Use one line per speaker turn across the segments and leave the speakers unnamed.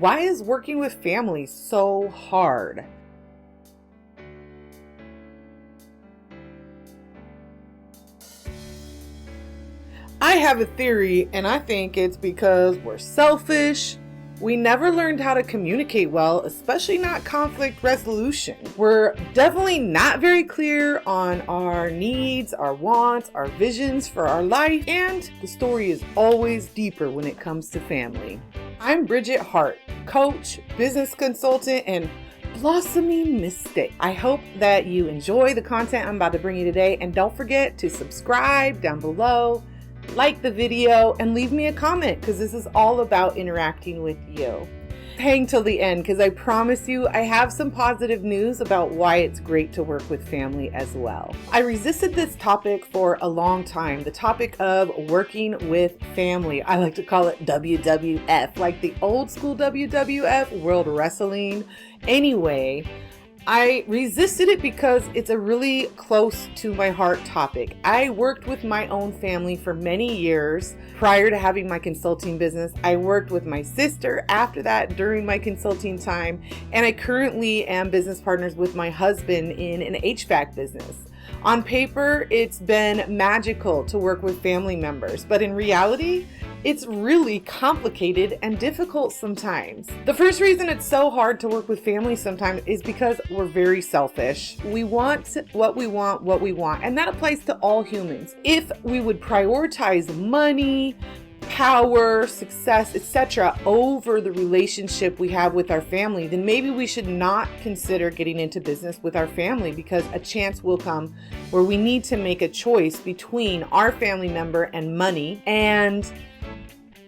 Why is working with family so hard? I have a theory, and I think it's because we're selfish. We never learned how to communicate well, especially not conflict resolution. We're definitely not very clear on our needs, our wants, our visions for our life, and the story is always deeper when it comes to family. I'm Bridget Hart, coach, business consultant, and blossoming mystic. I hope that you enjoy the content I'm about to bring you today, and don't forget to subscribe down below, like the video, and leave me a comment because this is all about interacting with you. Hang till the end because I promise you I have some positive news about why it's great to work with family as well. I resisted this topic for a long time, the topic of working with family. I like to call it WWF, like the old school WWF, World Wrestling. Anyway, I resisted it because it's a really close to my heart topic. I worked with my own family for many years prior to having my consulting business. I worked with my sister after that during my consulting time, and I currently am business partners with my husband in an HVAC business. On paper, it's been magical to work with family members, but in reality, it's really complicated and difficult sometimes. The first reason it's so hard to work with family sometimes is because we're very selfish. We want what we want, and that applies to all humans. If we would prioritize money, power, success, etc. over the relationship we have with our family, then maybe we should not consider getting into business with our family, because a chance will come where we need to make a choice between our family member and money. And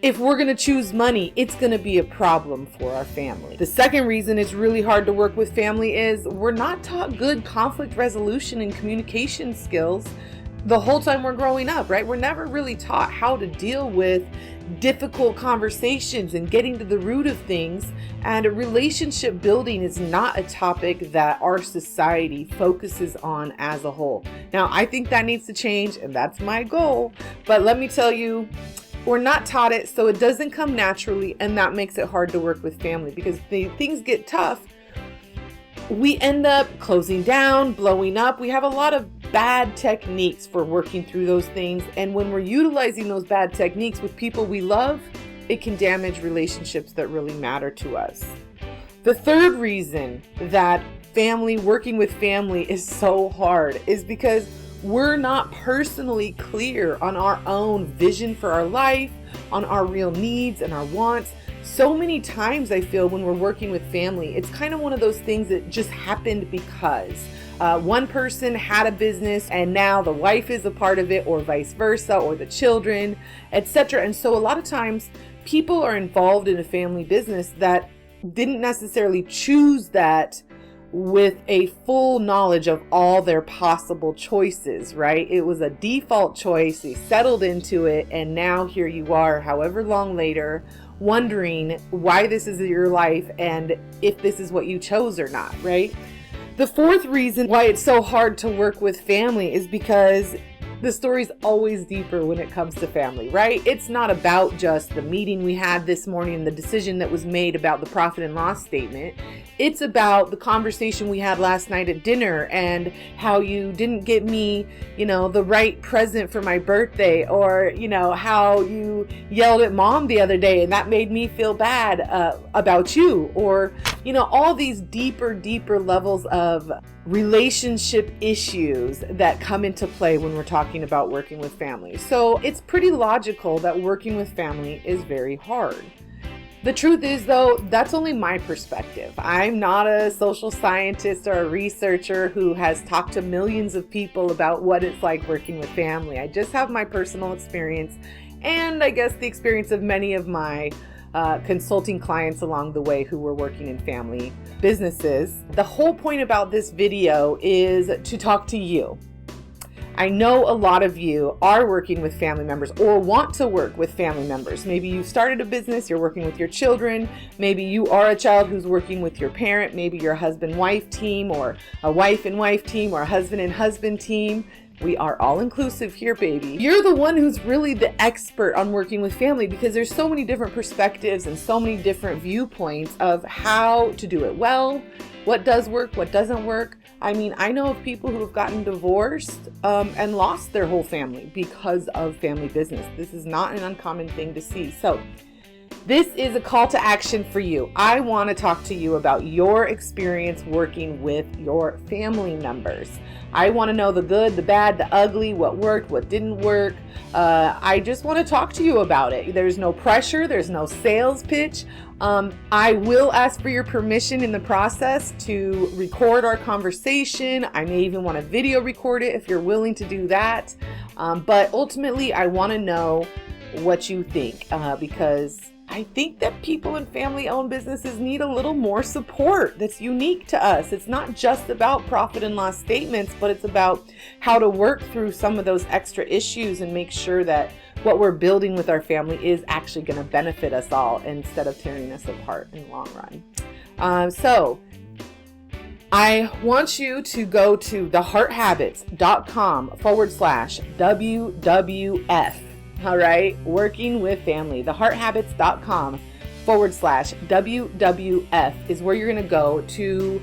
if we're going to choose money, it's going to be a problem for our family. The second reason it's really hard to work with family is we're not taught good conflict resolution and communication skills the whole time we're growing up, right? We're never really taught how to deal with difficult conversations and getting to the root of things. And relationship building is not a topic that our society focuses on as a whole. Now, I think that needs to change, and that's my goal. But let me tell you, we're not taught it, so it doesn't come naturally, and that makes it hard to work with family because things get tough. We end up closing down, blowing up. We have a lot of bad techniques for working through those things, and when we're utilizing those bad techniques with people we love, it can damage relationships that really matter to us. The third reason that working with family is so hard is because we're not personally clear on our own vision for our life, on our real needs and our wants. So many times I feel when we're working with family, it's kind of one of those things that just happened because one person had a business and now the wife is a part of it, or vice versa, or the children, etc. And so a lot of times people are involved in a family business that didn't necessarily choose that with a full knowledge of all their possible choices, right? It was a default choice. They settled into it, and now here you are, however long later, wondering why this is your life and if this is what you chose or not, right? The fourth reason why it's so hard to work with family is because the story's always deeper when it comes to family, right? It's not about just the meeting we had this morning and the decision that was made about the profit and loss statement. It's about the conversation we had last night at dinner and how you didn't get me, the right present for my birthday, or, how you yelled at mom the other day and that made me feel bad about you, or, all these deeper levels of relationship issues that come into play when we're talking about working with family. So it's pretty logical that working with family is very hard. The truth is, though, that's only my perspective. I'm not a social scientist or a researcher who has talked to millions of people about what it's like working with family. I just have my personal experience, and I guess the experience of many of my consulting clients along the way who were working in family businesses. The whole point about this video is to talk to you. I know a lot of you are working with family members or want to work with family members. Maybe you started a business, you're working with your children. Maybe you are a child who's working with your parent. Maybe you're a husband-wife team, or a wife and wife team, or a husband and husband team. We are all inclusive here, baby. You're the one who's really the expert on working with family, because there's so many different perspectives and so many different viewpoints of how to do it well, what does work, what doesn't work. I mean, I know of people who have gotten divorced and lost their whole family because of family business. This is not an uncommon thing to see. So this is a call to action for you. I want to talk to you about your experience working with your family members. I want to know the good, the bad, the ugly, what worked, what didn't work. I just want to talk to you about it. There's no pressure. There's no sales pitch. I will ask for your permission in the process to record our conversation. I may even want to video record it if you're willing to do that. But ultimately, I want to know what you think, because I think that people in family-owned businesses need a little more support that's unique to us. It's not just about profit and loss statements, but it's about how to work through some of those extra issues and make sure that what we're building with our family is actually going to benefit us all instead of tearing us apart in the long run. So I want you to go to thehearthabits.com/WWF. All right, working with family. Thehearthabits.com/WWF is where you're going to go to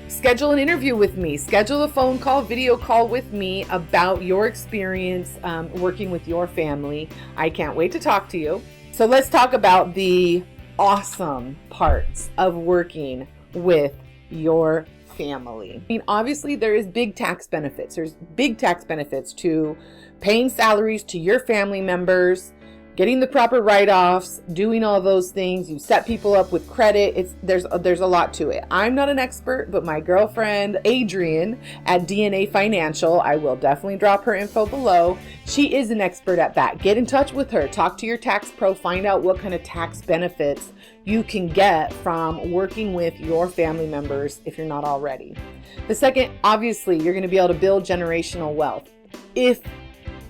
schedule an interview with me, schedule a phone call, video call with me about your experience working with your family. I can't wait to talk to you. So let's talk about the awesome parts of working with your family. I mean, obviously there is big tax benefits. There's big tax benefits to paying salaries to your family members, getting the proper write-offs, doing all those things. You set people up with credit. There's a lot to it. I'm not an expert, but my girlfriend Adrienne at DNA Financial, I will definitely drop her info below. She is an expert at that. Get in touch with her. Talk to your tax pro. Find out what kind of tax benefits you can get from working with your family members if you're not already. The second, obviously, you're going to be able to build generational wealth if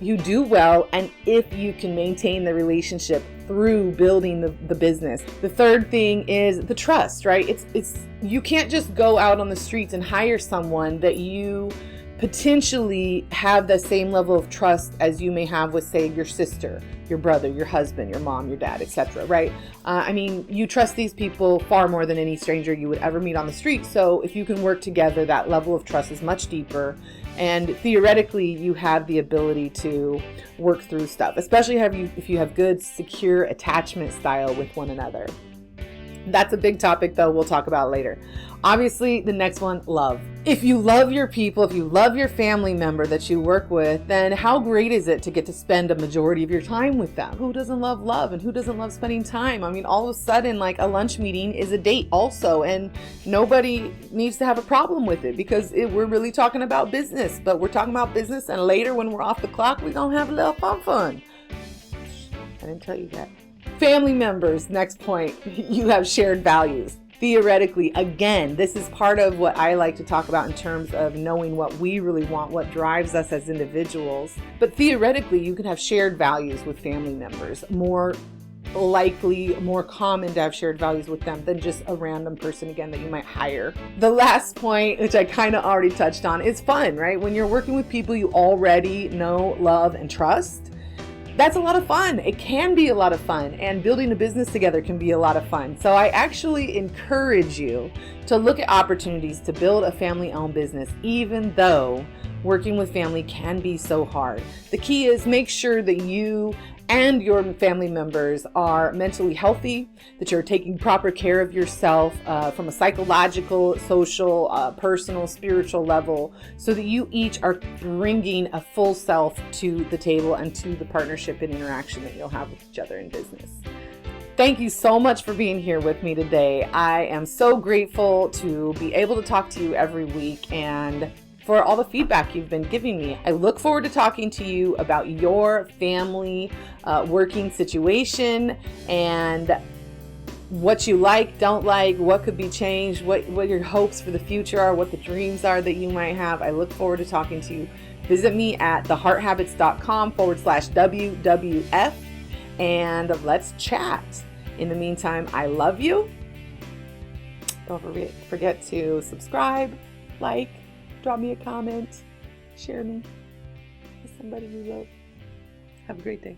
you do well and if you can maintain the relationship through building the business. The third thing is the trust, right? It's you can't just go out on the streets and hire someone that you potentially have the same level of trust as you may have with, say, your sister, your brother, your husband, your mom, your dad, etc. Right? I mean, you trust these people far more than any stranger you would ever meet on the street. So if you can work together, that level of trust is much deeper. And theoretically, you have the ability to work through stuff, especially if you have good, secure attachment style with one another. That's a big topic, though, we'll talk about later. Obviously, the next one, love. If you love your people, if you love your family member that you work with, then how great is it to get to spend a majority of your time with them? Who doesn't love love and who doesn't love spending time? I mean, all of a sudden, like, a lunch meeting is a date also, and nobody needs to have a problem with it because we're really talking about business, but we're talking about business, and later when we're off the clock, we're going to have a little fun. I didn't tell you that. Family members, next point, you have shared values. Theoretically, again, this is part of what I like to talk about in terms of knowing what we really want, what drives us as individuals. But theoretically, you can have shared values with family members. More likely, more common to have shared values with them than just a random person, again, that you might hire. The last point, which I kind of already touched on, is fun, right? When you're working with people you already know, love, and trust, that's a lot of fun. It can be a lot of fun, and building a business together can be a lot of fun. So I actually encourage you to look at opportunities to build a family-owned business, even though working with family can be so hard. The key is make sure that you and your family members are mentally healthy, that you're taking proper care of yourself from a psychological, social, personal, spiritual level, so that you each are bringing a full self to the table and to the partnership and interaction that you'll have with each other in business. Thank you so much for being here with me today. I am so grateful to be able to talk to you every week and for all the feedback you've been giving me. I look forward to talking to you about your family working situation and what you like, don't like, what could be changed, what your hopes for the future are, what the dreams are that you might have. I look forward to talking to you. Visit me at thehearthabits.com/WWF and let's chat. In the meantime, I love you. Don't forget to subscribe, like, drop me a comment, share me. with somebody you love. Have a great day.